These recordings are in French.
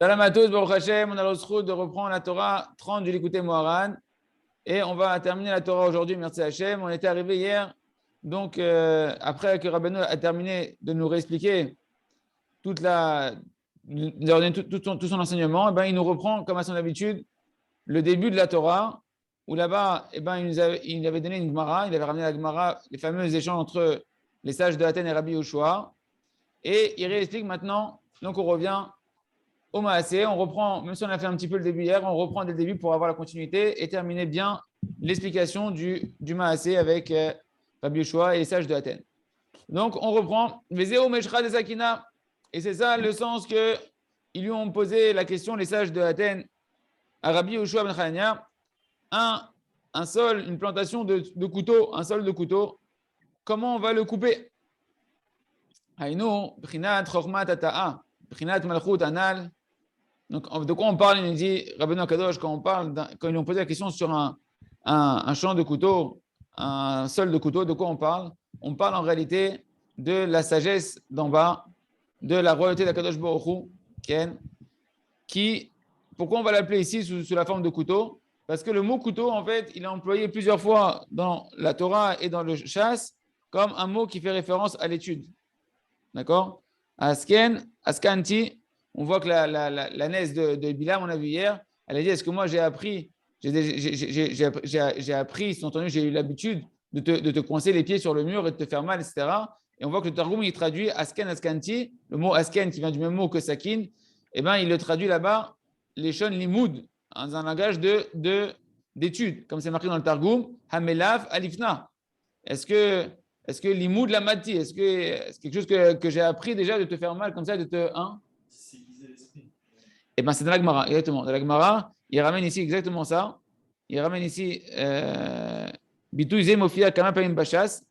Salam à tous, Baruch Hashem, on a le zchut de reprendre la Torah 30 du Likutei Moharan et on va terminer la Torah aujourd'hui, merci Hashem. On était arrivé hier, donc après que Rabbeinu a terminé de nous réexpliquer nous a donné tout son enseignement, et ben, il nous reprend comme à son habitude le début de la Torah où là-bas, il avait donné une Gemara, il avait ramené la Gemara, les fameux échanges entre les sages de Athènes et Rabbi Yoshua, et il réexplique maintenant, donc on revient au Maasé, on reprend, même si on a fait un petit peu le début hier, on reprend dès le début pour avoir la continuité et terminer bien l'explication du Maasé avec Rabbi Yoshua et les sages de Athènes. Donc on reprend Vezeo Meshra des Akina, et c'est ça le sens que ils lui ont posé la question, les sages de Athènes, à Rabbi Yoshua ben Hanania, un sol, une plantation de couteaux, un sol de couteau, comment on va le couper? Haïnou, Brinat Chormat Ata'a, Brinat Malchut Anal. Donc, de quoi on parle? Il nous dit, Rabbeinu Akadosh, quand ils lui ont posé la question sur un champ de couteau, un sol de couteau, de quoi on parle? On parle en réalité de la sagesse d'en bas, de la royauté d'Akadosh Baruch Hu, pourquoi on va l'appeler ici sous la forme de couteau? Parce que le mot couteau, en fait, il est employé plusieurs fois dans la Torah et dans le chasse comme un mot qui fait référence à l'étude. D'accord? Askanti, on voit que la nièce de Bilam, on a vu hier, elle a dit, est-ce que moi j'ai appris, entendu, j'ai eu l'habitude de te coincer les pieds sur le mur et de te faire mal, etc. Et on voit que le Targum, il traduit Askanti, le mot Asken qui vient du même mot que Sakin, eh ben, il le traduit là-bas, les Shon Limoud, dans un langage d'étude, comme c'est marqué dans le Targum, Hamelaf Alifna. Est-ce que l'imoud la mati, est-ce que c'est quelque chose que j'ai appris déjà de te faire mal comme ça, de te. Eh bien, c'est dans la Gemara, exactement. Dans la Gemara, il ramène ici exactement ça. Il ramène ici Bitou Zemofia Kama Pamim Bachas.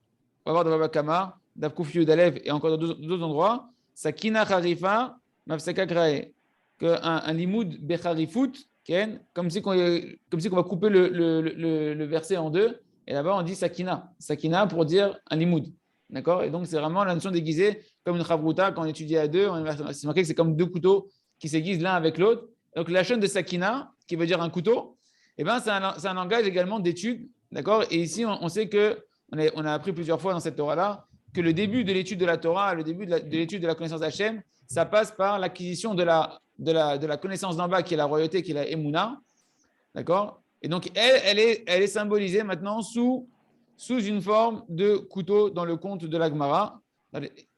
On va voir dans Baba Kama, Davkouf Yudalev et encore dans d'autres endroits. Sakina Kharifa, Mafsaka Krae. Un limoud Becharifut, comme si on va couper le verset en deux. Et là-bas, on dit sakina. Sakina pour dire un limoud. D'accord? Et donc, c'est vraiment la notion déguisée comme une chavruta quand on étudie à deux. C'est marqué que c'est comme deux couteaux qui s'aiguisent l'un avec l'autre. Donc, la chaîne de sakina, qui veut dire un couteau, eh ben, c'est un langage également d'étude. D'accord? Et ici, on sait on a appris plusieurs fois dans cette Torah-là que le début de l'étude de la Torah, le début de l'étude de la connaissance d'Hachem, ça passe par l'acquisition de la connaissance d'en bas, qui est la royauté, qui est la Emouna. D'accord? Et donc, elle est symbolisée maintenant sous une forme de couteau dans le conte de la Gemara.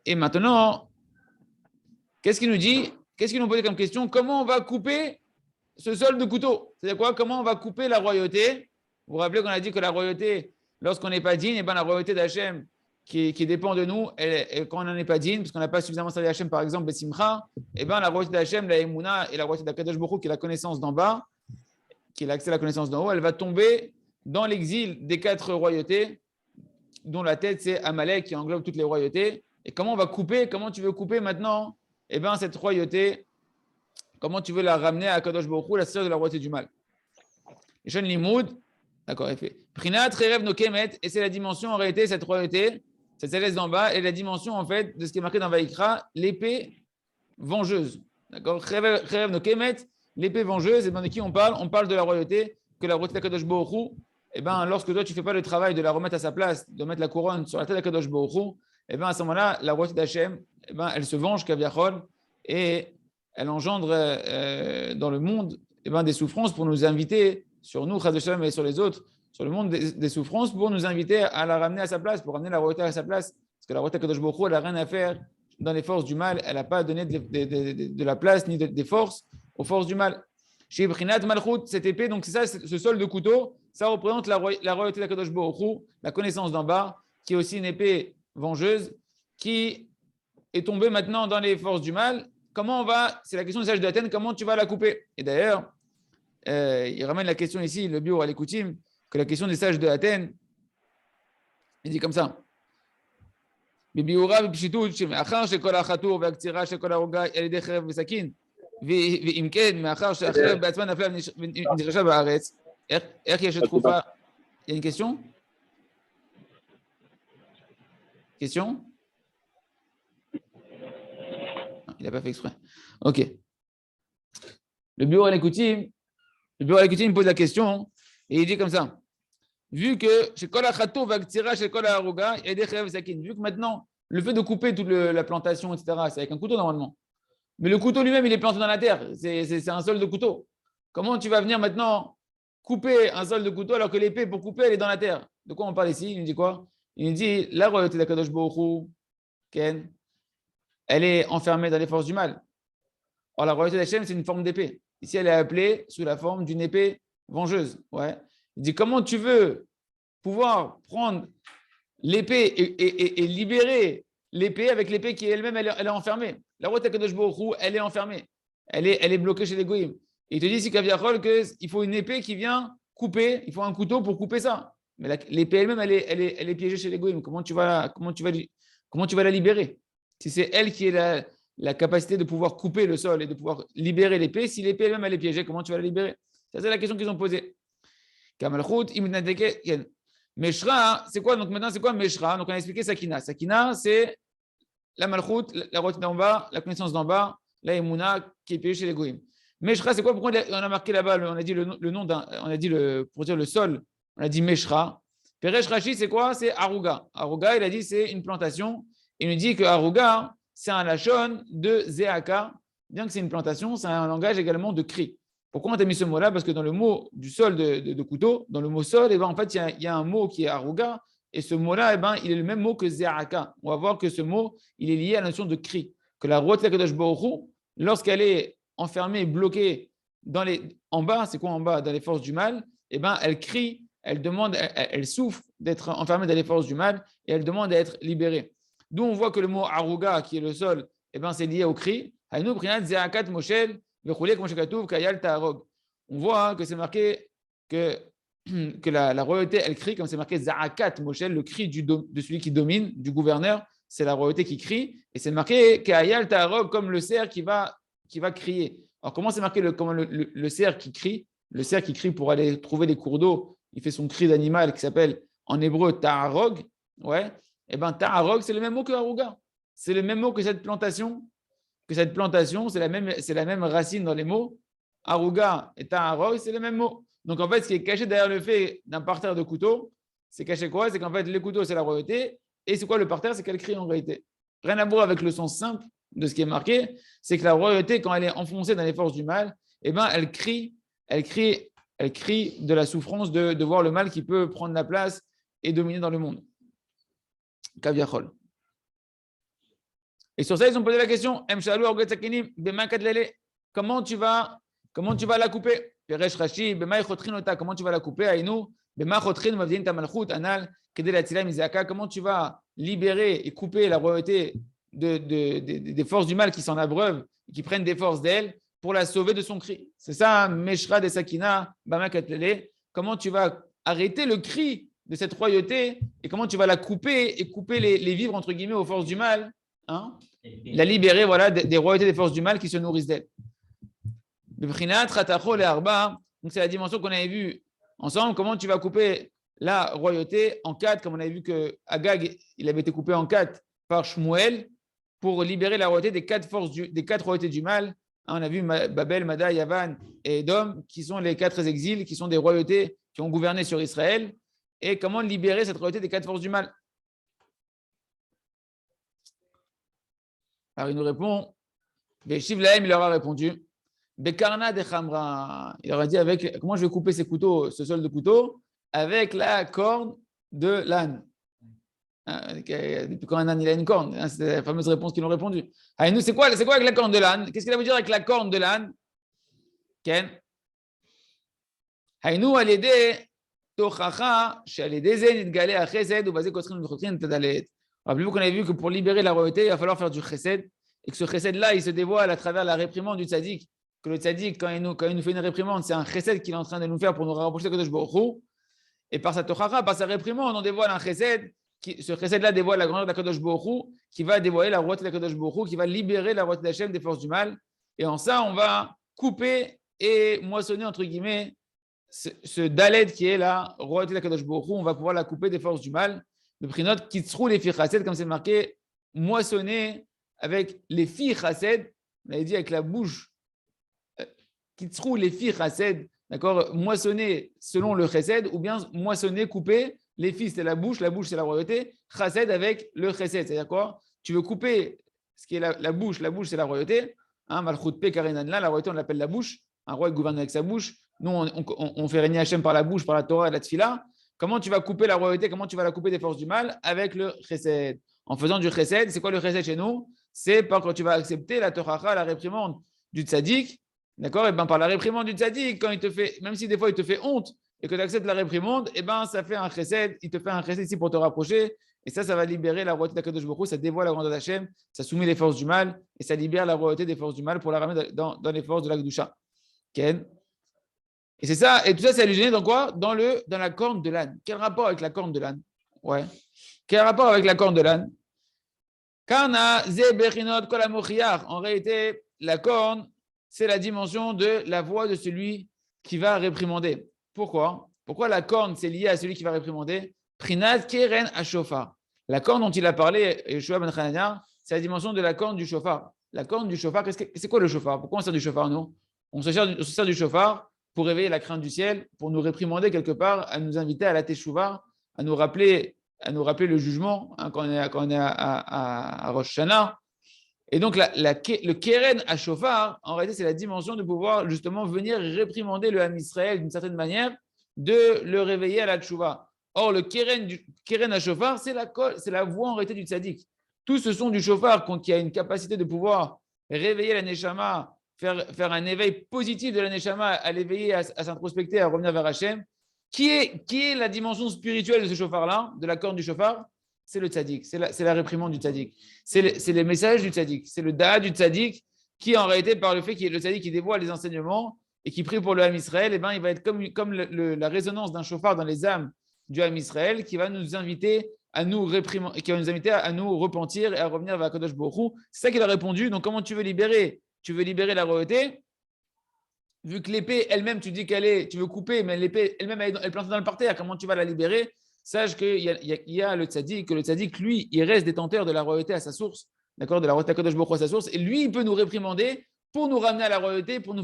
Et maintenant, qu'est-ce qu'il nous dit? Qu'est-ce qu'ils nous posé comme question? Comment on va couper ce sol de couteau? C'est-à-dire quoi? Comment on va couper la royauté? Vous vous rappelez qu'on a dit que la royauté, lorsqu'on n'est pas digne, et ben la royauté d'Hachem qui dépend de nous, quand on n'en est pas digne, parce qu'on n'a pas suffisamment servi Hachem, par exemple, Bessimcha, et ben la royauté d'Hachem, la Emouna et la royauté d'Akadosh Baruch Hu, qui est la connaissance d'en bas, qui est l'accès à la connaissance d'en haut, elle va tomber dans l'exil des 4 royautés, dont la tête c'est Amalek qui englobe toutes les royautés. Et comment on va couper? Comment tu veux couper maintenant? Eh bien, cette royauté, comment tu veux la ramener à Kadosh Baruch Hu, la sœur de la royauté du mal? Shon Limoud, d'accord, effet. Prinat Rerev no Kemet, et c'est la dimension en réalité, cette royauté, cette céleste d'en bas, et la dimension en fait de ce qui est marqué dans Vaïkra, l'épée vengeuse. D'accord? Rerev no Kemet, l'épée vengeuse, et bien de qui on parle? On parle de la royauté, que la royauté d'Akadosh Baruch Hu, et bien lorsque toi tu ne fais pas le travail de la remettre à sa place, de mettre la couronne sur la tête d'Akadosh Baruch Hu, et bien à ce moment-là, la royauté d'Hachem, et ben elle se venge, Kaviachol, et elle engendre dans le monde et ben, des souffrances pour nous inviter, sur nous, Chaz Shalom, et sur les autres, sur le monde des souffrances, pour nous inviter à la ramener à sa place, pour ramener la royauté à sa place. Parce que la royauté Kadosh Baruch Hu, elle n'a rien à faire dans les forces du mal, elle n'a pas donné de la place ni des forces aux forces du mal. Chez Brinat Malchut, cette épée, donc c'est ça, ce sol de couteau, ça représente la royauté de Kadosh Baruch Hu, la connaissance d'en bas, qui est aussi une épée vengeuse, qui est tombée maintenant dans les forces du mal. Comment on va, c'est la question des sages d'Athènes, comment tu vas la couper? Et d'ailleurs, il ramène la question ici, le bio à l'écoutime, que la question des sages de Athènes, il dit comme ça. בביאורה בפשיטות שמאחר שכל החתור והקצירה של כל הרוגה על ידי חרב וסכין, ואם כן, מאחר שהחרב בעצמה נפלה ונדרשה בארץ, איך יש תקופה? Il y a une question? Question? Il n'a pas fait exprès. Ok. Le bureau Al-Écoutim me pose la question et il dit comme ça. Vu que chez Kol HaChatou V'Aktsira chez Kol HaHaruga, il y a des Chayav Sakin. Vu que maintenant, le fait de couper toute la plantation, etc., c'est avec un couteau normalement. Mais le couteau lui-même, il est planté dans la terre. C'est un sol de couteau. Comment tu vas venir maintenant couper un sol de couteau alors que l'épée pour couper, elle est dans la terre? De quoi on parle ici? Il nous dit quoi? Il nous dit la royauté d'Akadosh Baruch Hu, Ken, elle est enfermée dans les forces du mal. Or, la royauté d'Hachem, c'est une forme d'épée. Ici, elle est appelée sous la forme d'une épée vengeuse. Ouais. Il dit comment tu veux pouvoir prendre l'épée et libérer l'épée avec l'épée qui elle-même, elle est enfermée. La royauté d'Akadosh Baruch Hu, elle est enfermée. Elle est bloquée chez les Goïms. Et il te dit ici, Kaviachol, qu'il faut une épée qui vient couper, il faut un couteau pour couper ça. Mais l'épée elle-même, elle est piégée chez les Goïms. Comment tu vas la libérer? Si c'est elle qui est la capacité de pouvoir couper le sol et de pouvoir libérer l'épée, si l'épée elle-même, elle est piégée, comment tu vas la libérer? Ça, c'est la question qu'ils ont posée. Meshra, c'est quoi? Donc maintenant, c'est quoi Meshra? Donc on a expliqué Sakina. Sakina, c'est la Malchut, la route d'en bas, la connaissance d'en bas, la Emouna qui est piégée chez les Goïms. Meshra, c'est quoi? Pourquoi on a marqué là-bas, on a dit le nom on a dit pour dire le sol, on a dit Meshra. Peresh Rashi, c'est quoi? C'est Aruga. Aruga, il a dit c'est une plantation. Il nous dit que Aruga, c'est un lachon de Zéaka. Bien que c'est une plantation, c'est un langage également de cri. Pourquoi on t'a mis ce mot-là? Parce que dans le mot du sol de couteau, dans le mot sol, en fait, il y a un mot qui est Aruga. Et ce mot-là, il est le même mot que Zéaka. On va voir que ce mot, il est lié à la notion de cri. Que la route Kadosh Baruch Hu, lorsqu'elle est enfermée, bloquée en bas, c'est quoi en bas? Dans les forces du mal, elle crie, elle demande, elle souffre d'être enfermée dans les forces du mal et elle demande à être libérée. D'où on voit que le mot Aruga, qui est le sol, c'est lié au cri. On voit que c'est marqué que la royauté, elle crie, comme c'est marqué Za'akat Moshe, le cri de celui qui domine, du gouverneur, c'est la royauté qui crie. Et c'est marqué Kayal Ta'arog, comme le cerf qui va crier. Alors, comment c'est marqué comment le cerf qui crie? Le cerf qui crie pour aller trouver des cours d'eau, il fait son cri d'animal qui s'appelle en hébreu Ta'arog. Ouais. Ta'arog, c'est le même mot que Aruga. C'est le même mot que cette plantation. C'est la même racine dans les mots. Aruga et Ta'arog, c'est le même mot. Donc, en fait, ce qui est caché derrière le fait d'un parterre de couteaux, c'est caché quoi? C'est qu'en fait, les couteaux, c'est la royauté. Et c'est quoi le parterre? C'est qu'elle crie en réalité. Rien à voir avec le sens simple de ce qui est marqué. C'est que la royauté, quand elle est enfoncée dans les forces du mal, elle crie de la souffrance de voir le mal qui peut prendre la place et dominer dans le monde. Kaviachol. Et sur ça, ils ont posé la question comment tu vas la couper? Comment tu vas la couper? Comment tu vas libérer et couper la royauté des forces du mal qui s'en abreuvent, qui prennent des forces d'elle pour la sauver de son cri? C'est ça, Meshra de Sakina, comment tu vas arrêter le cri de cette royauté et comment tu vas la couper et couper les vivres entre guillemets aux forces du mal, hein? La libérer des royautés des forces du mal qui se nourrissent d'elle. Donc c'est la dimension qu'on avait vue ensemble. Comment tu vas couper la royauté en quatre, comme on avait vu que Agag, il avait été coupé en quatre par Shmuel pour libérer la royauté des quatre royautés du mal. On a vu Babel, Mada, Yavan et Edom, qui sont les quatre exils, qui sont des royautés qui ont gouverné sur Israël. Et comment libérer cette royauté des quatre forces du mal? Alors il nous répond, Veshiv Lahem, il leur a répondu, Bekarna de Khamra. Il leur a dit comment je vais couper ce sol de couteau? Avec la corne de l'âne. Depuis quand un âne il a une corne? C'est la fameuse réponse qu'ils ont répondu. C'est quoi avec la corne de l'âne? Qu'est-ce qu'il veut dire avec la corne de l'âne? Ken? Haïnou alédé tochacha shalédé zenit galé à chesed ou basé kotrin mechotrin tadalet. Rappelez-vous qu'on avait vu que pour libérer la royauté, il va falloir faire du chesed et que ce chesed-là, il se dévoile à travers la réprimande du tzaddik. Que le tzaddik, quand il nous fait une réprimande, c'est un chesed qu'il est en train de nous faire pour nous rapprocher de Kadosh Baruch Hu. Et par sa tochacha, par sa réprimande, on dévoile un chesed. Ce chesed-là dévoile la grandeur de Kadosh Baruch Hu, qui va dévoiler la royauté de Kadosh Baruch Hu, qui va libérer la royauté d'Hachem des forces du mal. Et en ça, on va couper et moissonner, entre guillemets, ce Dalet qui est la royauté de Kadosh Baruch Hu. On va pouvoir la couper des forces du mal. Le prinot Kitzrou les filles chassid, comme c'est marqué, moissonner avec les filles chassid. On avait dit avec la bouche Kitzrou les filles chased, d'accord, moissonner selon le chesed, ou bien moissonner, couper. Les filles, c'est la bouche c'est la royauté. Chased avec le chesed, c'est-à-dire quoi? Tu veux couper ce qui est la bouche c'est la royauté. Malchut Pe Karenanla, la royauté, on l'appelle la bouche. Un roi gouverne avec sa bouche. Nous, on fait régner Hachem par la bouche, par la Torah et la Tfila. Comment tu vas couper la royauté? Comment tu vas la couper des forces du mal? Avec le chesed. En faisant du chesed, c'est quoi le chesed chez nous? C'est quand tu vas accepter la tochacha, la réprimande du tzaddik. D'accord? Et bien par la réprimande du tzaddik, quand il te fait, même si des fois il te fait honte et que tu acceptes la réprimande, et ben ça fait un chesed. Il te fait un chesed ici pour te rapprocher. Et ça va libérer la royauté d'Akadosh Baruch Hu, ça dévoile la grandeur d'Hachem, ça soumet les forces du mal et ça libère la royauté des forces du mal pour la ramener dans les forces de la Kedusha. Ken. Et c'est ça, et tout ça, c'est allusionné dans quoi? Dans la corne de l'âne. Quel rapport avec la corne de l'âne? Ouais. Quel rapport avec la corne de l'âne? En réalité, la corne, c'est la dimension de la voix de celui qui va réprimander. Pourquoi? Pourquoi la corne, c'est lié à celui qui va réprimander? Prinat Keren Ashofar. La corne dont il a parlé, Yeshua ben Hanania, c'est la dimension de la corne du shofar. La corne du shofar, c'est quoi le shofar? Pourquoi on sert du shofar, nous? On se sert du shofar pour réveiller la crainte du ciel, pour nous réprimander quelque part, à nous inviter à la teshuva, à nous rappeler le jugement quand on est à Rosh Hashanah. Et donc, le Keren à Shofar, en réalité, c'est la dimension de pouvoir justement venir réprimander le Ham Israël d'une certaine manière, de le réveiller à la teshuva. Or, le Keren à Shofar, c'est la voix en réalité du tzaddik. Tout ce son du shofar qui a une capacité de pouvoir réveiller la neshama, faire un éveil positif de la neshama, à l'éveiller, à s'introspecter, à revenir vers Hachem. Qui est la dimension spirituelle de ce shofar-là, de la corne du shofar? C'est le tzaddik, c'est la réprimande du tzaddik. C'est les messages du tzaddik, c'est le da'a du tzaddik qui, en réalité, par le fait qu'il est le tzaddik qui dévoile les enseignements et qui prie pour le Ham Israël, il va être comme la résonance d'un shofar dans les âmes du Ham Israël qui va nous inviter à nous réprimer, qui va nous inviter à nous repentir et à revenir vers Kadosh Baruch Hu. C'est ça qu'il a répondu. Donc, comment tu veux libérer? Tu veux libérer la royauté? Vu que l'épée elle-même, tu dis tu veux couper, mais l'épée elle-même, elle est plantée dans le parterre, comment tu vas la libérer? Sache qu'il y a le tzaddik, que le tzaddik, lui, il reste détenteur de la royauté à sa source, d'accord, de la royauté à Kadosh Baruch Hu à sa source, et lui, il peut nous réprimander pour nous ramener à la royauté, pour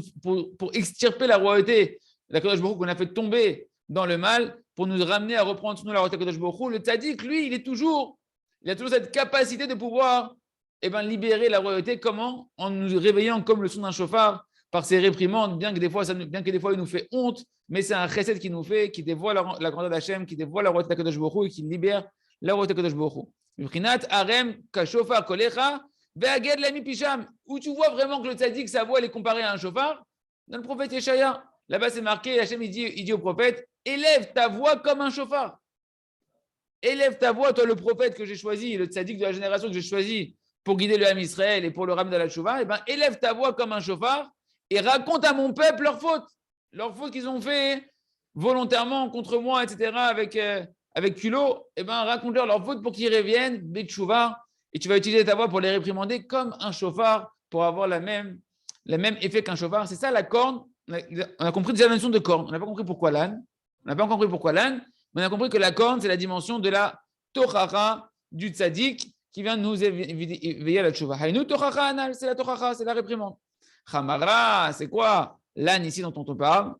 extirper la royauté, la Kadosh Baruch Hu qu'on a fait tomber dans le mal, pour nous ramener à reprendre sur nous la royauté à Kadosh Baruch Hu. Le tzaddik, lui, il a toujours cette capacité de pouvoir libérer la royauté. Comment? En nous réveillant comme le son d'un chauffard, par ses réprimandes, bien que des fois il nous fait honte, mais c'est un chesed qui nous fait, qui dévoile la grandeur d'Hachem, qui dévoile la royauté d'Akadosh Baruch Hu et qui libère la royauté d'Akadosh Baruch Hu. Miprinat harem kashofar kolecha ve'aged lami pisham. Où tu vois vraiment que le tzaddik, sa voix, elle est comparée à un chauffard, dans le prophète Yeshaya. Là-bas, c'est marqué, Hachem, il dit au prophète, élève ta voix comme un chauffard. Élève ta voix, toi, le prophète que j'ai choisi, le tzaddik de la génération que j'ai choisi pour guider le Ham Israël et pour le ramener à la teshuva, élève ta voix comme un chauffard et raconte à mon peuple leurs fautes qu'ils ont fait volontairement contre moi, etc., avec culot. Raconte-leur leurs fautes pour qu'ils reviennent, betchouva, et tu vas utiliser ta voix pour les réprimander comme un chauffard pour avoir le même effet qu'un chauffard. C'est ça la corne. On a compris déjà la notion de corne. On n'a pas compris pourquoi l'âne. Mais on a compris que la corne, c'est la dimension de la tochacha du tzaddik qui vient nous éveiller à la teshuva. Haïnu tochacha anal, c'est la tochacha, c'est la réprimande. Chamara, c'est quoi l'âne ici dont on te parle?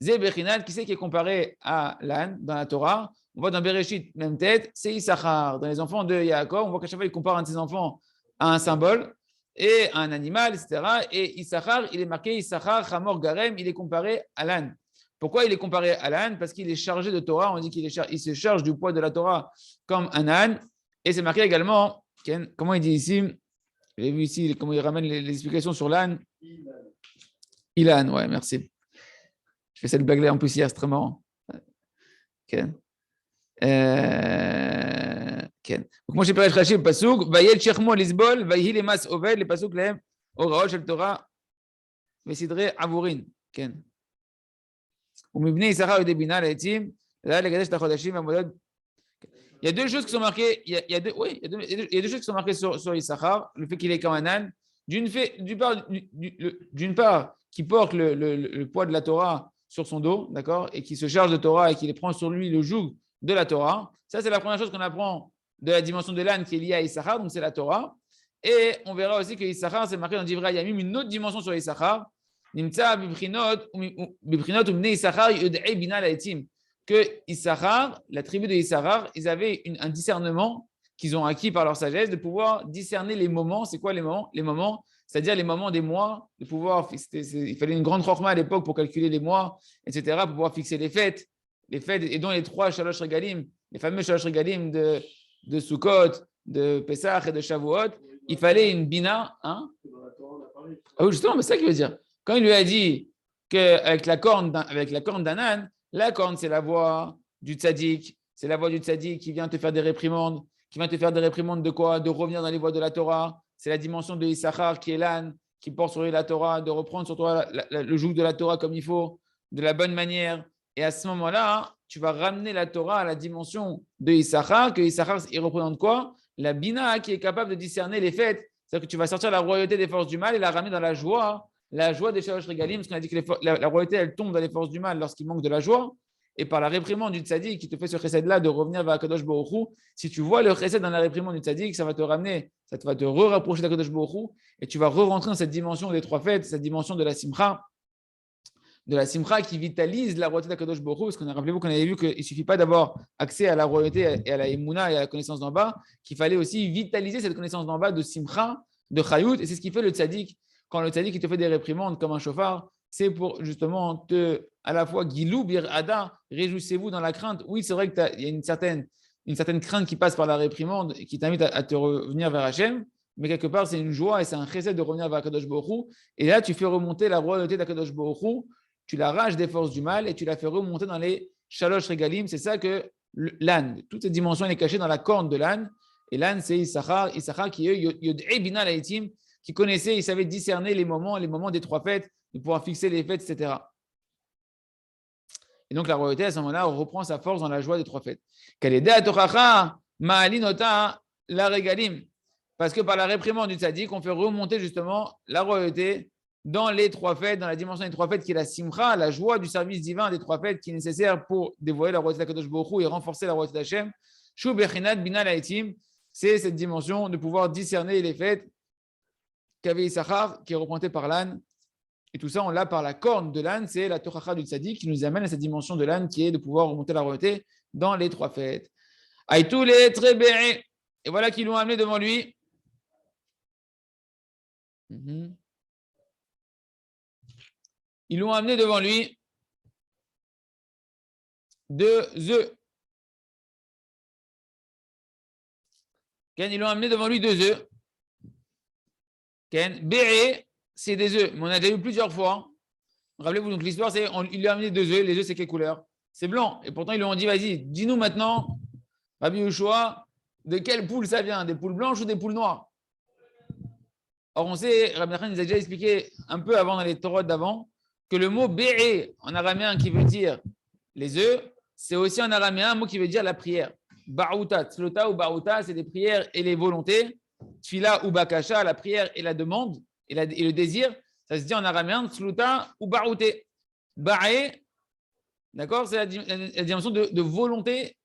Zébechinal, qui est comparé à l'âne dans la Torah? On voit dans Bereshit, même tête, c'est Issachar. Dans les enfants de Yaakov, on voit qu'à chaque fois, il compare un de ses enfants à un symbole et à un animal, etc. Et Issachar, il est marqué Issachar, Hamor, Garem, il est comparé à l'âne. Pourquoi il est comparé à l'âne? Parce qu'il est chargé de Torah. On dit qu'il se charge du poids de la Torah comme un âne. Et c'est marqué également, comment il dit ici? J'ai vu ici comment il ramène les explications sur l'âne. Ilan, ouais, merci. Je fais cette blague-là en plus hier, c'est très marrant. Ken. Donc, moi, j'ai pas réfléchi au pasuk. Vayel chermo lisbol, vayhi les mas oved, les pasuk lehem, oraol shel Torah, vesidre avurin. Ken. ומבני יששכר ידי בינה לעצים, לדעת לקדש את החודשים והמועדות. Il y a deux choses qui sont marquées. Il y a deux choses qui sont marquées sur Issachar. Le fait qu'il est comme un âne. D'une part, qui porte le poids de la Torah sur son dos, d'accord, et qui se charge de Torah et qui prend sur lui le joug de la Torah. Ça, c'est la première chose qu'on apprend de la dimension de l'âne qui est liée à Issachar, donc c'est la Torah. Et on verra aussi que Issachar, c'est marqué dans Divrei Yamim, une autre dimension sur Issachar, Nimtza bibrinot ou bnei Issachar yodei bina laetim. Que Issachar, la tribu de Issachar, ils avaient un discernement qu'ils ont acquis par leur sagesse de pouvoir discerner les moments. C'est quoi les moments? Les moments, c'est-à-dire les moments des mois, de pouvoir. Il fallait une grande chorma à l'époque pour calculer les mois, etc., pour pouvoir fixer les fêtes, et dont les trois shalosh regalim, les fameux shalosh regalim de Sukkot, de Pesach et de Shavuot. Il fallait une bina. Hein? Ah oui, justement, mais c'est ça qu'il veut dire. Quand il lui a dit qu'avec la corne d'un âne, la corne, c'est la voix du tzaddik. C'est la voix du tzaddik qui vient te faire des réprimandes. Qui vient te faire des réprimandes de quoi? De revenir dans les voies de la Torah. C'est la dimension de Issachar qui est l'âne, qui porte sur lui la Torah, de reprendre sur toi le joug de la Torah comme il faut, de la bonne manière. Et à ce moment-là, tu vas ramener la Torah à la dimension de Issachar, que Issachar, il représente quoi? La bina qui est capable de discerner les faits. C'est-à-dire que tu vas sortir la royauté des forces du mal et la ramener dans la joie des shalosh regalim, parce qu'on a dit que la royauté, elle tombe dans les forces du mal lorsqu'il manque de la joie. Et par la réprimande du tzaddik qui te fait ce chesed-là de revenir vers Akadosh Baruch Hu, si tu vois le chesed dans la réprimande du tzaddik, ça va te ramener, ça va te rapprocher d'Akadosh Baruch Hu, et tu vas rentrer dans cette dimension des trois fêtes, cette dimension de la simcha qui vitalise la royauté d'Akadosh Baruch Hu, parce rappelez-vous qu'on avait vu qu'il ne suffit pas d'avoir accès à la royauté et à la émouna et à la connaissance d'en bas, qu'il fallait aussi vitaliser cette connaissance d'en bas de simcha, de chayut, et c'est ce qui fait le tzaddik. Quand le tzaddik il te fait des réprimandes comme un chauffard, c'est pour justement à la fois Gilou, Bir Ada, réjouissez-vous dans la crainte. Oui, c'est vrai qu'il y a une certaine crainte qui passe par la réprimande et qui t'invite à te revenir vers Hachem, mais quelque part, c'est une joie et c'est un chesed de revenir vers Akadosh Baruch Hu. Et là, tu fais remonter la royauté d'Akadosh Baruch Hu, tu l'arraches des forces du mal et tu la fais remonter dans les shalosh regalim. C'est ça que l'âne, toute cette dimension, elle est cachée dans la corne de l'âne. Et l'âne, c'est Issachar qui est Yod'ei Bina Laïtim, qui connaissait, il savait discerner les moments des trois fêtes, de pouvoir fixer les fêtes, etc. Et donc la royauté, à ce moment-là, reprend sa force dans la joie des trois fêtes. Parce que par la réprimande du tzaddik, on fait remonter justement la royauté dans les trois fêtes, dans la dimension des trois fêtes qui est la simcha, la joie du service divin des trois fêtes qui est nécessaire pour dévoiler la royauté d'Akadosh Baruch Hu et renforcer la royauté d'Hachem. Shu bechinat bina laïtim, c'est cette dimension de pouvoir discerner les fêtes qu'avait Issachar, qui est représenté par l'âne. Et tout ça, on l'a par la corne de l'âne, c'est la tochacha du tzaddik qui nous amène à cette dimension de l'âne qui est de pouvoir remonter la royauté dans les trois fêtes. Aïtou les trébéré. Et voilà qu'ils l'ont amené devant lui. Ils l'ont amené devant lui 2 œufs. Ils l'ont amené devant lui 2 œufs. Béré, c'est des œufs, mais on a déjà eu plusieurs fois. Rappelez-vous, donc l'histoire, c'est il lui a amené 2 œufs. Les œufs, c'est quelle couleur? C'est blanc. Et pourtant, ils lui ont dit, vas-y, dis-nous maintenant, Rabbi Yehoshua, de quelle poule ça vient? Des poules blanches ou des poules noires? Or, on sait, Rabbi Nachman nous a déjà expliqué un peu avant dans les Torah d'avant, que le mot Béré, en araméen, qui veut dire les œufs, c'est aussi en araméen un mot qui veut dire la prière. Barouta, tzlota ou barouta, c'est les prières et les volontés. Tfila ou bakasha, la prière et la demande et le désir, ça se dit en araméen tzlota ou barouté. Baé, d'accord, c'est la dimension de volonté.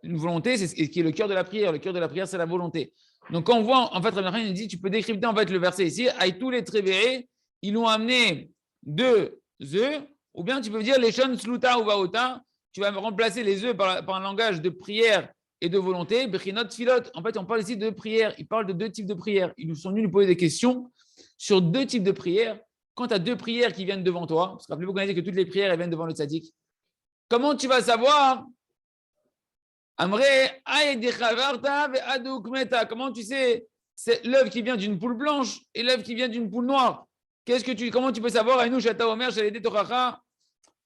Une volonté, c'est ce qui est le cœur de la prière. Le cœur de la prière, c'est la volonté. Donc, quand on voit, en fait, Rabbi Nachman dit, tu peux décrypter en fait le verset ici. Aïtou les trébérés, ils l'ont amené 2 œufs, ou bien tu peux dire les shon sluta ou vaota, tu vas remplacer les œufs par un langage de prière et de volonté. Bechinot filot. En fait, on parle ici de prière. Il parle de 2 types de prières. Ils nous sont venus nous poser des questions sur 2 types de prières. Quand tu as 2 prières qui viennent devant toi, parce que rappelez-vous qu'on a dit que toutes les prières elles viennent devant le tzaddik, comment tu vas savoir? Comment tu sais c'est l'œuf qui vient d'une poule blanche et l'œuf qui vient d'une poule noire? Comment tu peux savoir?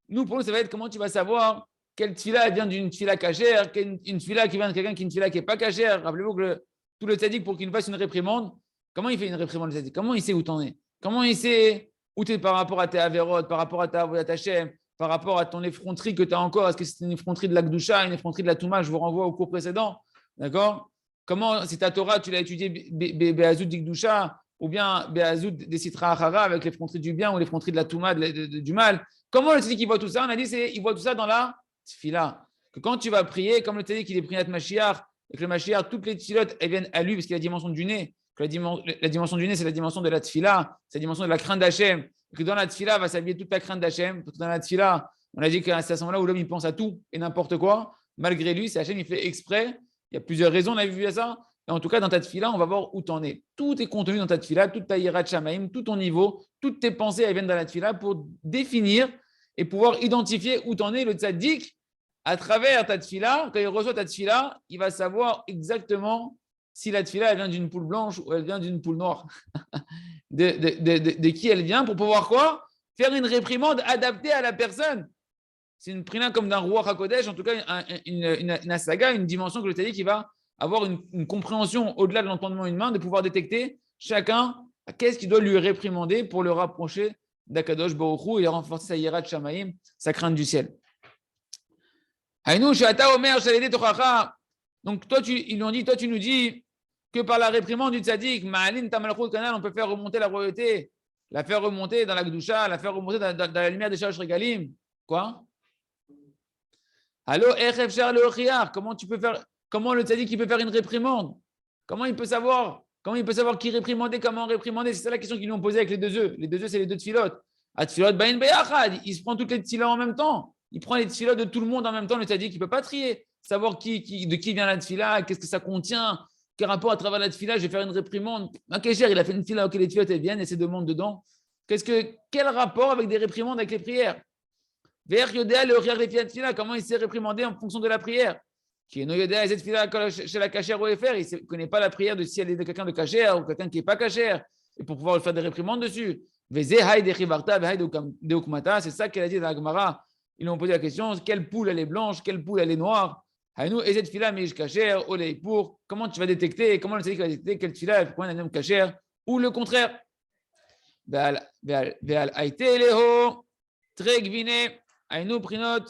Nous, pour nous, ça va être comment tu vas savoir quelle tfila vient d'une tfila cachère, une tfila qui vient de quelqu'un qui est une tfila qui n'est pas cachère. Rappelez-vous que tout le tzaddik, pour qu'il nous fasse une réprimande, comment il fait une réprimande le tzaddik? Comment il sait où tu en es? Comment il sait où tu es par rapport à tes avérotes, par rapport à ta avodat Hashem, par rapport à ton effronterie que tu as encore? Est-ce que c'est une effronterie de la Gdusha, une effronterie de la Touma? Je vous renvoie au cours précédent. D'accord? Comment, si ta Torah, tu l'as étudié Be'azout d'Igdusha, ou bien Be'azout des Sitra Achara avec l'effronterie du bien ou l'effronterie de la Touma, du mal? Comment le tzaddik il voit tout ça? On a dit il voit tout ça dans la tfila. Que quand tu vas prier, comme le tzaddik il est priat Mashiach, et que le Mashiach, toutes les tfilotes, elles viennent à lui parce qu'il a la dimension du nez. que la dimension du nez, c'est la dimension de la tfila, c'est la dimension de la crainte d'Hachem, que dans la tfila va s'habiller toute la crainte d'Hachem, parce que dans la tfila, on a dit que c'est à ce moment-là où l'homme il pense à tout et n'importe quoi, malgré lui, c'est Hachem, il fait exprès. Il y a plusieurs raisons, on a vu à ça. Et en tout cas, dans ta tfila, on va voir où tu en es. Tout est contenu dans ta tfila, toute ta hirat shamaim, tout ton niveau, toutes tes pensées, elles viennent dans la tfila pour définir et pouvoir identifier où tu en es. Le tzaddik, à travers ta tfila, quand il reçoit ta tfila, il va savoir exactement si la tfila elle vient d'une poule blanche ou elle vient d'une poule noire. de qui elle vient pour pouvoir quoi? Faire une réprimande adaptée à la personne. C'est une prina comme d'un roi HaKodesh, en tout cas une asaga, une dimension que le tzaddik qui va avoir une compréhension au-delà de l'entendement humain, de pouvoir détecter chacun qu'est-ce qu'il doit lui réprimander pour le rapprocher d'Akadosh Baruch Hu et renforcer sa hirat shamaim, sa crainte du ciel. Donc toi, ils lui ont dit, toi tu nous dis que par la réprimande du tzaddik, Ma'alin Tamalchut Kanal, on peut faire remonter la royauté, la faire remonter dans la Gdusha, la faire remonter dans la lumière des Shalosh Regalim. Quoi? Allô, comment le tzaddik peut faire une réprimande? Comment il peut savoir qui réprimander, comment réprimander? C'est ça la question qu'ils lui ont posée avec les deux œufs. Les deux œufs, c'est les deux tfilotes. Atfilot bain beyachad. Il se prend toutes les tfilotes en même temps. Il prend les tfilotes de tout le monde en même temps. Le tzaddik, il ne peut pas trier, savoir de qui vient la tfila, qu'est-ce que ça contient, quel rapport à travers la tfila, je vais faire une réprimande. Un kécher, il a fait une tfila, ok, les tfilotes, elles viennent et c'est deux mondes dedans. Quel rapport avec des réprimandes avec les prières? Comment il s'est réprimandé en fonction de la prière? Chez la cachère au FR, il ne connaît pas la prière de si elle est de quelqu'un de cachère ou quelqu'un qui n'est pas cachère, et pour pouvoir faire des réprimandes dessus. C'est ça qu'elle a dit dans la Gemara. Ils lui ont posé la question, quelle poule elle est blanche, quelle poule elle est noire? Comment tu vas détecter, comment le tzaddik va détecter quelle fila est pour un homme cachère ou le contraire? Aïnou prinot,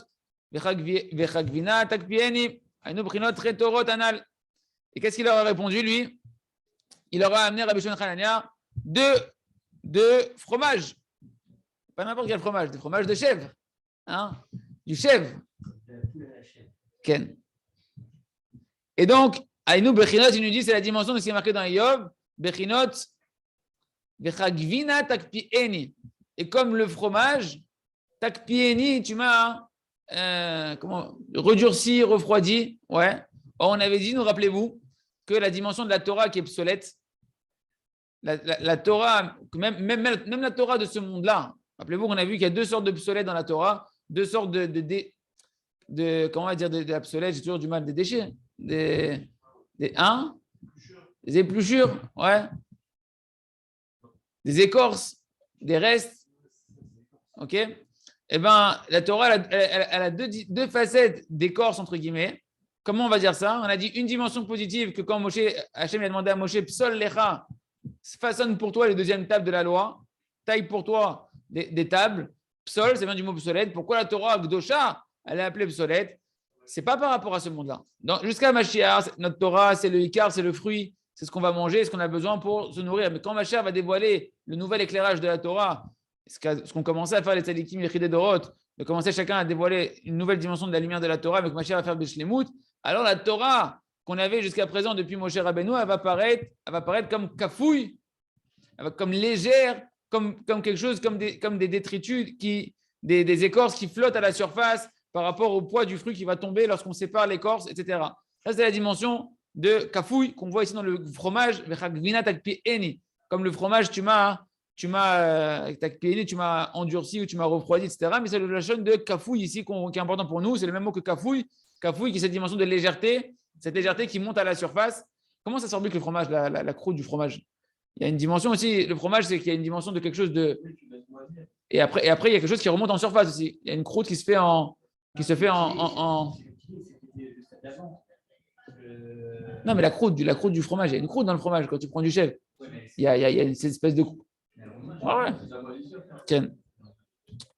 vechagvina takpieni, aïnou prinot retorot anal. Et qu'est-ce qu'il leur a répondu, lui? Il leur a amené Rabbi Shimon Hanania deux fromages. Pas n'importe quel fromage, des fromages de chèvre. Hein? Du chèvre. Ken. Et donc, aïnou bechinot, il nous dit, c'est la dimension de ce qui est marqué dans Yov, bechinot, vechagvina takpieni. Et comme le fromage, takpieni, tu m'as redurci, refroidi. Ouais. Or, on avait dit, nous rappelez-vous, que la dimension de la Torah qui est obsolète, la Torah, même la Torah de ce monde-là, rappelez-vous qu'on a vu qu'il y a deux sortes d'obsolètes dans la Torah, deux sortes de comment on va dire, d'obsolètes, j'ai toujours du mal, des déchets, des épluchures, ouais, des écorces, des restes, ok? Eh bien, la Torah, elle a deux facettes d'écorce, entre guillemets. Comment on va dire ça? On a dit une dimension positive, que quand Hachem a demandé à Moshe, Psol lecha, façonne pour toi les deuxièmes tables de la loi, taille pour toi des tables. Psol, ça vient du mot obsolète. Pourquoi la Torah, Gdosha, elle est appelée obsolète? Ce n'est pas par rapport à ce monde-là. Jusqu'à Mashiach, notre Torah, c'est le Icar, c'est le fruit, c'est ce qu'on va manger, ce qu'on a besoin pour se nourrir. Mais quand Mashiach va dévoiler le nouvel éclairage de la Torah, ce qu'on commençait à faire les tzadikim Yechidei Dorot, de commencer chacun à dévoiler une nouvelle dimension de la lumière de la Torah, avec Mashiach va faire Bishlemut, alors la Torah qu'on avait jusqu'à présent depuis Moshe Rabbeinu, elle va paraître comme kafouille, comme légère, comme quelque chose, comme des détritus, des écorces qui flottent à la surface par rapport au poids du fruit qui va tomber lorsqu'on sépare l'écorce, etc. Ça, c'est la dimension de kafouille qu'on voit ici dans le fromage, comme le fromage, tu m'as endurci ou tu m'as refroidi, etc. Mais c'est la chaîne de kafouille ici qui est important pour nous. C'est le même mot que kafouille. Kafouille qui est cette dimension de légèreté, cette légèreté qui monte à la surface. Comment ça s'orbique le fromage, la croûte du fromage? Il y a une dimension aussi, le fromage, c'est qu'il y a une dimension de quelque chose de. Et après, il y a quelque chose qui remonte en surface aussi. Il y a une croûte qui se fait en. Non, mais la croûte du fromage, il y a une croûte dans le fromage quand tu prends du chèvre. Il y a cette espèce de. Ouais.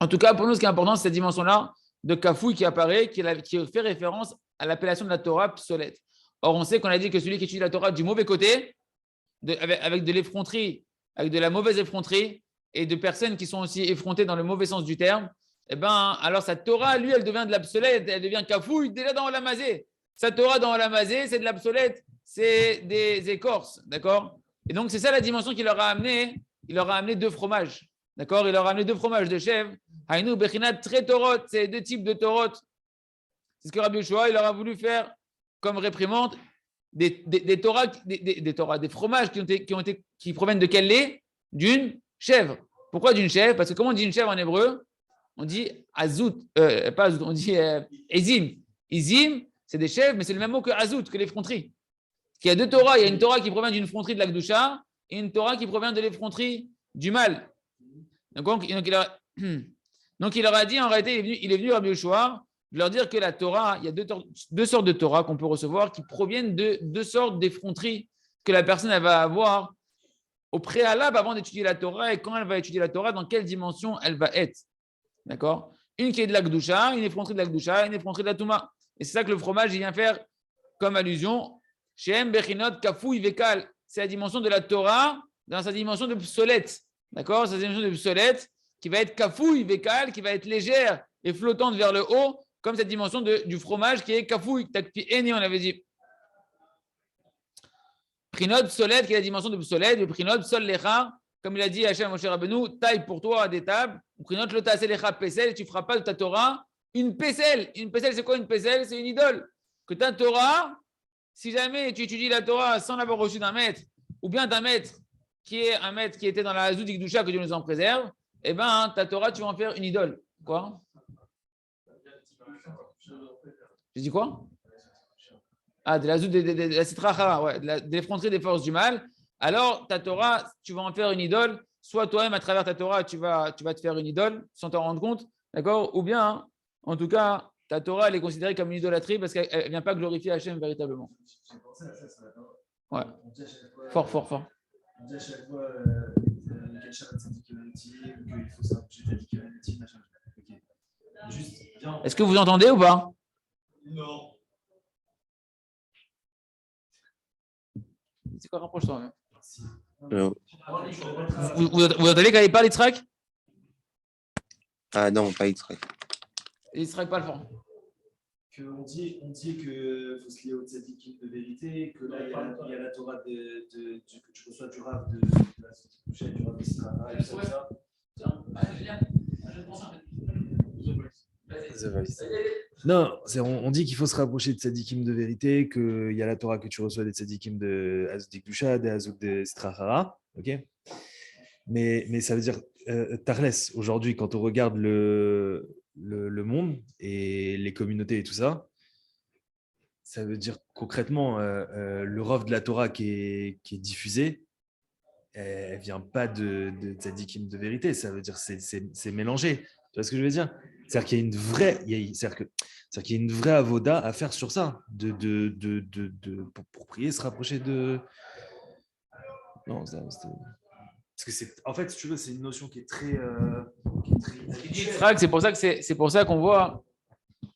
En tout cas, pour nous, ce qui est important, c'est cette dimension-là de kafouille qui apparaît, qui fait référence à l'appellation de la Torah obsolète. Or, on sait qu'on a dit que celui qui étudie la Torah du mauvais côté, avec de l'effronterie, avec de la mauvaise effronterie, et de personnes qui sont aussi effrontées dans le mauvais sens du terme, eh ben, alors sa Torah, lui, elle devient de l'obsolète, elle devient kafouille déjà dans Olamazé. Sa Torah dans Olamazé, c'est de l'obsolète, c'est des écorces, d'accord? Et donc, c'est ça la dimension qu'il leur a amené. Il leur a amené 2 fromages. D'accord? Il leur a amené 2 fromages de chèvre. Haïnou, Bechinat, très Torot. C'est 2 types de Torot. C'est ce que Rabbi Yoshua, il leur a voulu faire comme réprimande des Torahs, des fromages qui proviennent de quel lait? D'une chèvre. Pourquoi d'une chèvre? Parce que comment on dit une chèvre en hébreu? On dit azout, pas azout, on dit ezim. Ezim, c'est des chèvres, mais c'est le même mot que azout, que l'effronterie. Il y a 2 Torahs. Il y a une Torah qui provient d'une fronterie de la Kedusha et une Torah qui provient de l'effronterie du mal. Donc, il leur a dit, en réalité, il est venu Rabbi Yoshua de leur dire que la Torah, il y a 2 sortes de Torah qu'on peut recevoir qui proviennent de 2 sortes d'effronteries que la personne elle va avoir au préalable avant d'étudier la Torah et quand elle va étudier la Torah, dans quelle dimension elle va être. D'accord? Une qui est de la Kedusha, une effronterie de la Kedusha, une effronterie de la Touma. Et c'est ça que le fromage il vient faire comme allusion. Shem Bechinot Kafou Ivekal. C'est la dimension de la Torah dans sa dimension de psolète. D'accord? Sa dimension de psolète qui va être Kafou Ivekal, qui va être légère et flottante vers le haut, comme cette dimension du fromage qui est Kafou Takpi Eni, on avait dit. Prinot Psolète, qui est la dimension de psolète, le Prinot Psol Lecha, comme il a dit Hachem Moshe Rabbeinu, taille pour toi des tables. Prinot Lota Selecha Pesel, et tu ne feras pas de ta Torah une Pesel. Une Pesel, c'est quoi une Pesel? C'est une idole. Que ta Torah, si jamais tu étudies la Torah sans l'avoir reçue d'un maître, ou bien d'un maître qui est un maître qui était dans la Hazout d'Ikdusha, que Dieu nous en préserve, eh bien, ta Torah, tu vas en faire une idole. Quoi? J'ai dit quoi? Ah, de la Hazout de la Sitra Achara, ouais, de l'effronterie des forces du mal. Alors, ta Torah, tu vas en faire une idole. Soit toi-même, à travers ta Torah, tu vas te faire une idole sans t'en rendre compte. D'accord? Ou bien, en tout cas, ta Torah, elle est considérée comme une idolâtrie parce qu'elle ne vient pas glorifier Hachem véritablement. Ouais. Fort, fort, fort. On dit à chaque fois quel Shabbat Tzadikim qu'il faut s'approcher Tzadikim machin. Ok. Juste, viens. Est-ce que vous entendez ou pas? Non. C'est quoi, rapproche-toi. Non. Vous entendez quand il parle Yitzhak? Ah non, pas Yitzhak. Yitzhak pas le fort. On dit qu'il faut se lier au Tzadikim de vérité, que là, il y a la Torah que tu reçois du Rav de la Sotikusha, du Rav de Sitra, et tout ça. Non, on dit qu'il faut se rapprocher de Tzadikim de vérité, qu'il y a la Torah que tu reçois des Tzadikim de Hazout d'Ikdusha, des Hazout de Sitra, ok. Mais ça veut dire, Tarles, aujourd'hui, quand on regarde le monde et les communautés et tout ça, ça veut dire concrètement, le Rav de la Torah qui est diffusé, elle ne vient pas de Tzadikim de vérité, ça veut dire c'est mélangé. Tu vois ce que je veux dire? C'est-à-dire qu'il y a une vraie, qu'il y a une vraie avoda à faire sur ça, pour prier, se rapprocher de. Non, parce que en fait, si tu veux, c'est une notion qui est très. C'est pour ça qu'on voit.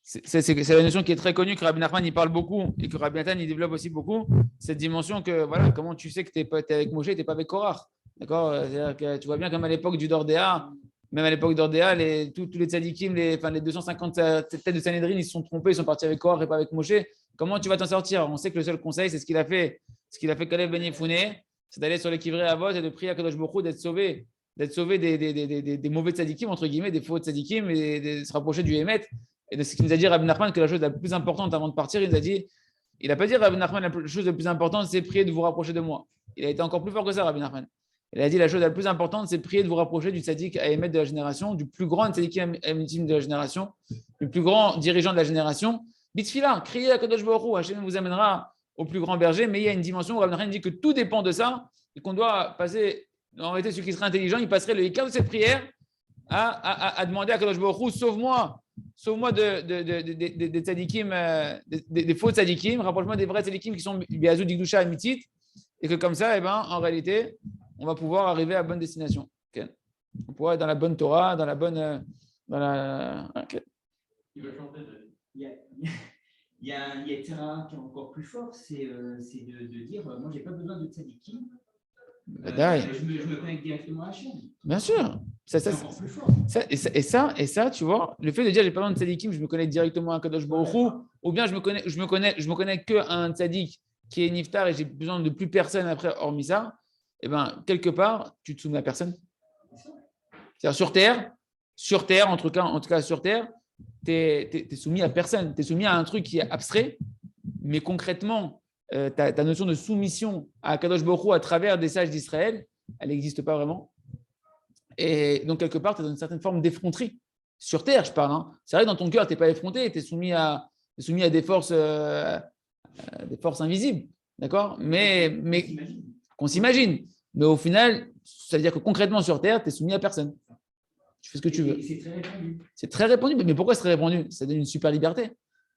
C'est la notion qui est très connue, que Rabbi Nachman il parle beaucoup et que Rabbi Nathan il développe aussi beaucoup. Cette dimension que, voilà, comment tu sais que tu es avec Moshe, tu n'es pas avec Korach. D'accord? C'est-à-dire que tu vois bien comme à l'époque du Dordéa, même à l'époque d'Ordéa, tous les tzadikim, les 250 têtes de Sanhedrin, ils se sont trompés, ils sont partis avec Korach et pas avec Moshe. Comment tu vas t'en sortir? On sait que le seul conseil, c'est ce qu'il a fait Kalev Ben Yefouné, c'est d'aller sur les Kivrei Avot et de prier à Kadosh Baruch Hu d'être sauvé des mauvais tzadikim, entre guillemets, des faux tzadikim, et de se rapprocher du Hémet. Et de ce qu'il nous a dit Rabbi Nachman, que la chose la plus importante avant de partir, il n'a pas dit Rabbi Nachman, la chose la plus importante, c'est prier de vous rapprocher de moi. Il a été encore plus fort que ça, Rabbi Nachman. Il a dit la chose la plus importante, c'est prier de vous rapprocher du tzaddik à émettre de la génération, du plus grand tzaddikim ultime de la génération, du plus grand dirigeant de la génération. Bitfila, criez à Kadosh Baruch Hu, Hachem vous amènera au plus grand berger, mais il y a une dimension où Rabbi Nachman dit que tout dépend de ça et qu'on doit passer, en réalité, celui qui serait intelligent, il passerait le quart de cette prière à demander à Kadosh Baruch Hu, sauve-moi des tzadikim, des faux tzadikim, rapproche-moi des vrais tzadikim qui sont Biazou, Dikdusha, Mitzit, et que comme ça, en réalité, on va pouvoir arriver à la bonne destination. Okay. On pourra être dans la bonne Torah, dans la bonne. Okay. Il y a un terrain qui est encore plus fort, c'est de dire moi, je n'ai pas besoin de tzadikim. Je me connecte directement à Hachem. Bien sûr. C'est encore plus fort. Et ça, tu vois, le fait de dire j'ai pas besoin de tzadikim, je me connecte directement à Kadosh Baruch Hu, ou bien je me connecte qu'à un tzadik qui est niftar et j'ai besoin de plus personne après hormis ça. eh ben, quelque part, tu te soumets à personne. C'est-à-dire sur Terre, en tout cas sur Terre, tu es soumis à personne. Tu es soumis à un truc qui est abstrait, mais concrètement, ta notion de soumission à Kadosh Baruch Hu à travers des sages d'Israël, elle n'existe pas vraiment. Et donc, quelque part, tu es dans une certaine forme d'effronterie. Sur Terre, je parle. Hein. C'est vrai que dans ton cœur, tu n'es pas effronté, tu es soumis à des forces invisibles. D'accord, mais qu'on s'imagine. Mais au final, ça veut dire que concrètement sur Terre, tu es soumis à personne. Tu fais ce que tu veux. C'est très répandu. C'est très répandu. Mais pourquoi c'est très répandu? Ça donne une super liberté.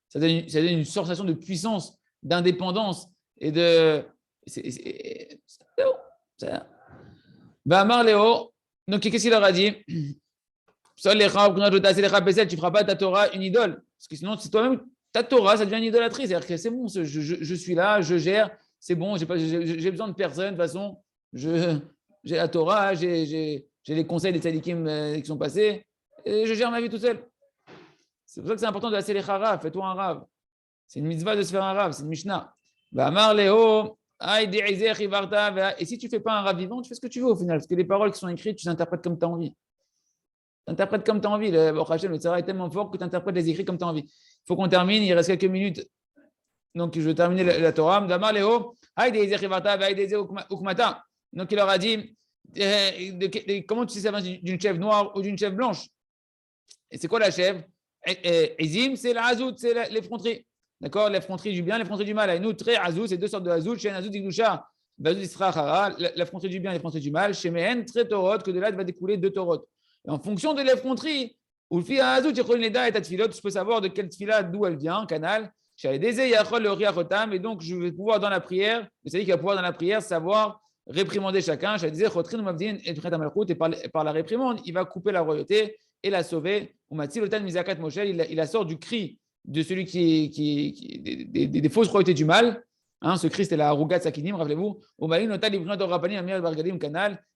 Ça donne une sensation de puissance, d'indépendance et de. C'est Amar Léo. Donc, qu'est-ce qu'il leur a dit? Tu ne feras pas ta Torah une idole. Parce que sinon, c'est toi-même. Ta Torah, ça devient une idolâtrie. C'est-à-dire que c'est bon, je suis là, je gère, c'est bon, j'ai besoin de personne. De toute façon, j'ai la Torah, j'ai les conseils des tzadikim qui sont passés, et je gère ma vie tout seul. C'est pour ça que c'est important de laisser les harav. Fais-toi un rav. C'est une mitzvah de se faire un rav, c'est une mishnah. Et si tu ne fais pas un rav vivant, tu fais ce que tu veux au final, parce que les paroles qui sont écrites, tu les interprètes comme tu as envie. Tu interprètes comme tu as envie. Le tzara est tellement fort que tu interprètes les écrits comme tu as envie. Il faut qu'on termine, il reste quelques minutes. Donc, je vais terminer la Torah. Donc, il leur a dit comment tu sais ça vient d'une chèvre noire ou d'une chèvre blanche? Et c'est quoi la chèvre? Ezim, c'est la hazout, c'est l'effronterie. D'accord? L'effronterie du bien, l'effronterie du mal. Et nous, très hazout, c'est deux sortes de hazout. Chez hazout d'Igdusha, l'effronterie du bien, l'effronterie du mal. Chez Mehen, très torot, que de là va découler deux torot. Et en fonction de l'effronterie, ou le fil hazout, je peux savoir de quelle tfila, d'où elle vient, canal. Et donc, je vais pouvoir dans la prière, vous savez qu'il va pouvoir dans la prière savoir réprimander chacun. Et par la réprimande, il va couper la royauté et la sauver. Il la sort du cri de celui des fausses royautés du mal. Hein, ce cri, c'était la Arugat Sakinim, rappelez-vous.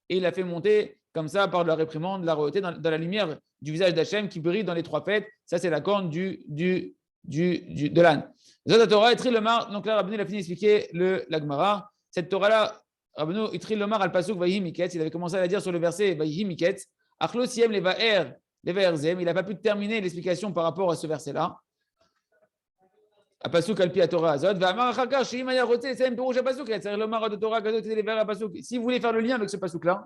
Et il a fait monter comme ça par la réprimande la royauté dans la lumière du visage d'Hachem qui brille dans les trois fêtes. Ça, c'est la corne de l'âne. Zot Torah, Itri Lomar, donc là, Rabbeinu, il a fini d'expliquer la Gemara. Cette Torah-là, Rabbeinu, Itri Lomar, al Pasuk, Vayi Miketz, il avait commencé à la dire sur le verset Vayi Miketz. Achlo Siem, les Vaer Zem, il n'a pas pu terminer l'explication par rapport à ce verset-là. A Pasuk, Alpi à Torah Azot, Vamar Achakar, Shim Ayarote, Sem Perouche à Pasuk, c'est Lomar de Torah, Gazot, les Vaer à Pasuk. Si vous voulez faire le lien avec ce Pasuk-là,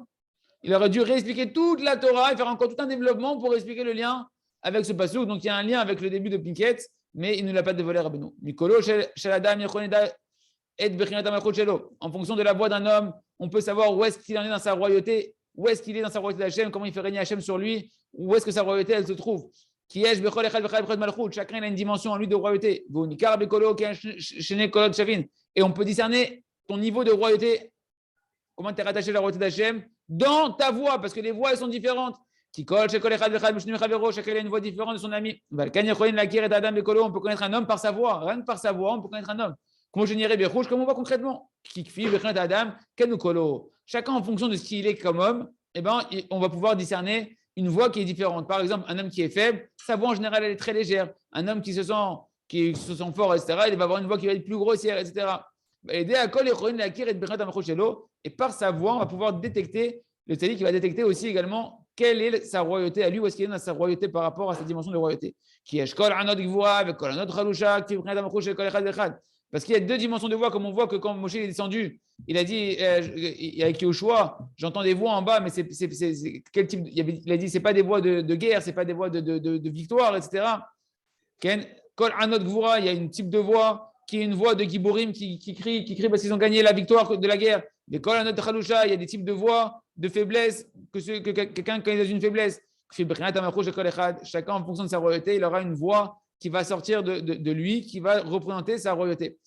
il aurait dû réexpliquer toute la Torah et faire encore tout un développement pour expliquer le lien avec ce Pasuk. Donc il y a un lien avec le début de Pinkett, mais il ne l'a pas dévoilé à Rabbeinu. En fonction de la voix d'un homme, on peut savoir où est-ce qu'il en est dans sa royauté, où est-ce qu'il est dans sa royauté d'Hachem, comment il fait régner Hachem sur lui, où est-ce que sa royauté elle se trouve. Chacun a une dimension en lui de royauté. Et on peut discerner ton niveau de royauté, comment tu es rattaché à la royauté d'Hachem, dans ta voix, parce que les voix elles sont différentes. Chacun a une voix différente de son ami. On peut connaître un homme par sa voix. Rien que par sa voix, on peut connaître un homme. Comme on voit concrètement. Chacun en fonction de ce qu'il est comme homme, eh ben, on va pouvoir discerner une voix qui est différente. Par exemple, un homme qui est faible, sa voix en général elle est très légère. Un homme qui se sent fort, etc., il va avoir une voix qui va être plus grossière, etc. Et par sa voix, on va pouvoir détecter, le tzaddik qui va détecter aussi également quelle est sa royauté à lui, où est-ce qu'il est dans sa royauté par rapport à sa dimension de royauté. Parce qu'il y a deux dimensions de voix, comme on voit que quand Moshe est descendu, il a dit avec Yoshua, j'entends des voix en bas, mais c'est quel type il a dit c'est pas des voix de guerre, c'est pas des voix de victoire, etc. Kol Anot Gvura, il y a une type de voix qui est une voix de Giborim qui crie parce qu'ils ont gagné la victoire de la guerre. Les Kol Anot Chalusha, il y a des types de voix de faiblesse que quelqu'un quand il est dans une faiblesse. Chacun en fonction de sa royauté, il aura une voix qui va sortir de lui, qui va représenter sa royauté.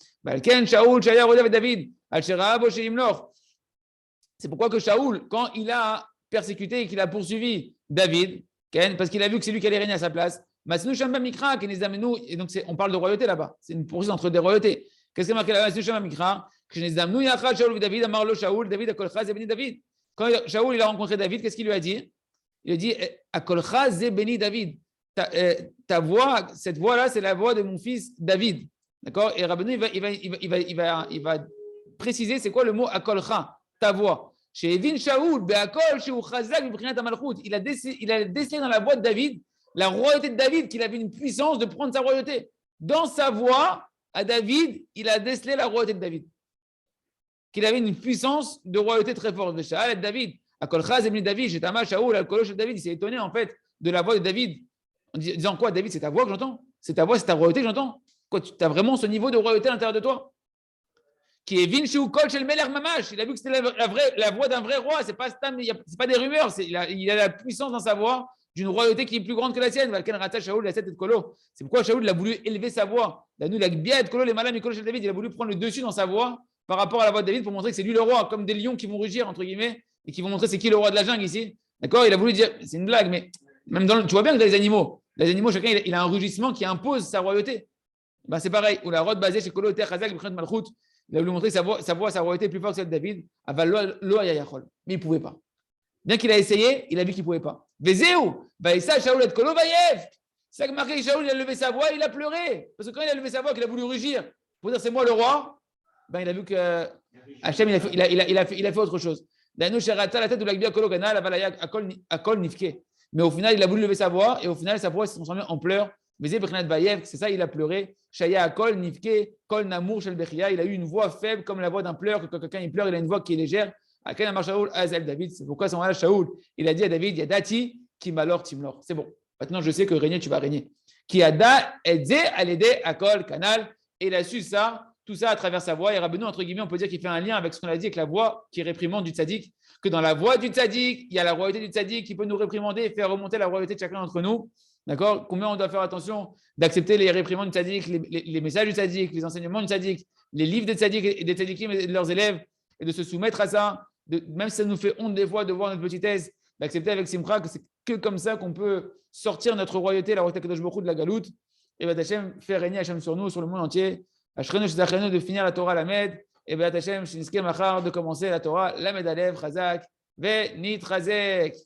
C'est pourquoi que Shaoul, quand il a persécuté et qu'il a poursuivi David, parce qu'il a vu que c'est lui qui allait régner à sa place, et donc on parle de royauté là-bas, c'est une poursuite entre des royautés. Qu'est-ce qu'il y a marqué? Quand Shaoul il a rencontré David, qu'est-ce qu'il lui a dit? Il a dit Akolcha ze beni David. Ta voix, cette voix-là, c'est la voix de mon fils David. D'accord? Et Rabbeinu, il va préciser c'est quoi le mot Akolcha, ta voix. Chez Evin Shaoul, Be'akol, chez Uchazak, B'prinat HaMalchut. Il a décelé dans la voix de David la royauté de David, qu'il avait une puissance de prendre sa royauté. Dans sa voix, à David, il a décelé la royauté de David. Qu'il avait une puissance de royauté très forte. David, David, il s'est étonné en fait de la voix de David, en disant quoi, David, c'est ta voix que j'entends? C'est ta voix, c'est ta royauté que j'entends? Quoi, tu as vraiment ce niveau de royauté à l'intérieur de toi? Qui est Vinshu Kol Shel Melech Mamash. Il a vu que c'était la voix d'un vrai roi, c'est pas des rumeurs, il a la puissance dans sa voix d'une royauté qui est plus grande que la sienne. C'est pourquoi Shaoul a voulu élever sa voix. Il a voulu prendre le dessus dans sa voix par rapport à la voix de David pour montrer que c'est lui le roi, comme des lions qui vont rugir, entre guillemets, et qui vont montrer c'est qui le roi de la jungle ici. D'accord? Il a voulu dire, c'est une blague, mais même tu vois bien que dans les animaux, chacun il a un rugissement qui impose sa royauté. Ben, c'est pareil. Ou la rote basée chez Kolo Ter Chazak B'Chinat Malchut, il a voulu montrer que sa royauté est plus forte que celle de David. Aval lo hayachol. Mais il ne pouvait pas. Bien qu'il a essayé, il a vu qu'il ne pouvait pas. Vezéou, Vaïssa, Shaoul et Kolo Vayev. C'est ça que marqué Shaoul, il a levé sa voix, il a pleuré. Parce que quand il a levé sa voix, qu'il a voulu rugir pour dire c'est moi le roi, ben, il a vu que Hachem, il a fait autre chose. Danou Sharata, la tête de l'Agbia Kolo Kana, Akol Nifke. Mais au final, il a voulu lever sa voix, et au final, sa voix s'est transformée en pleurs. C'est ça, il a pleuré. Shaya Akol Nifke, Kol Namour Shel Bechia. Il a eu une voix faible, comme la voix d'un pleur. Quand quelqu'un il pleure, il a une voix qui est légère. Aken Amar Shaoul, Azel David. C'est pourquoi à ce moment-là, Shaoul, il a dit à David, Yadati, Kimalor, Timlor. C'est bon. Maintenant, je sais que régner, tu vas régner. Qui Ada, Edze, Alédé, Akol, Canal. Et il a su ça, tout ça à travers sa voix. Et Rabbeinu, entre guillemets, on peut dire qu'il fait un lien avec ce qu'on a dit avec la voix qui réprimande du tzaddik. Que dans la voix du tzaddik, il y a la royauté du tzaddik qui peut nous réprimander et faire remonter la royauté de chacun d'entre nous. D'accord? Combien on doit faire attention d'accepter les réprimandes du tzaddik, les messages du tzaddik, les enseignements du tzaddik, les livres des tzaddik et des tzaddikim et de leurs élèves, et de se soumettre à ça, même si ça nous fait honte des fois de voir notre petitesse, d'accepter avec Simcha que c'est que comme ça qu'on peut sortir notre royauté, la royauté Kadosh Baruch Hu de la galoute, et B'at Hashem, faire régner Hashem sur nous, sur le monde entier. Ashrenu Shezachenu de finir la Torah Lamed, et B'at Hashem, Shinske Machar de commencer la Torah Lamed Alev, Chazak, Ve Nitrazek.